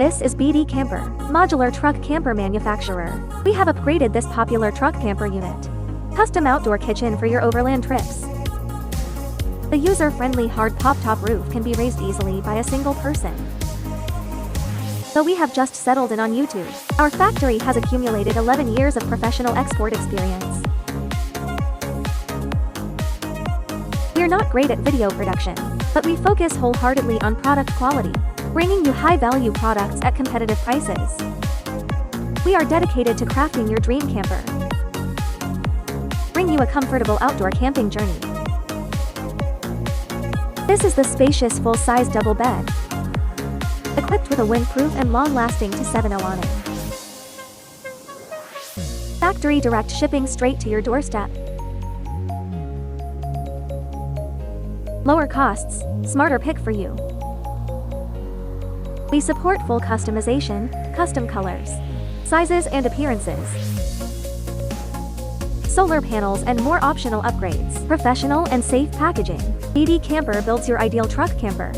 This is BD Camper, modular truck camper manufacturer. We have upgraded this popular truck camper unit. Custom outdoor kitchen for your overland trips. The user-friendly hard pop-top roof can be raised easily by a single person. Though we have just settled in on YouTube, our factory has accumulated 11 years of professional export experience. We're not great at video production, but we focus wholeheartedly on product quality, bringing you high-value products at competitive prices. We are dedicated to crafting your dream camper. Bring you a comfortable outdoor camping journey. This is the spacious full-size double bed, equipped with a windproof and long-lasting 270 awning. Factory direct shipping straight to your doorstep. Lower costs, smarter pick for you. We support full customization, custom colors, sizes and appearances, solar panels and more optional upgrades, professional and safe packaging. BD Camper builds your ideal truck camper.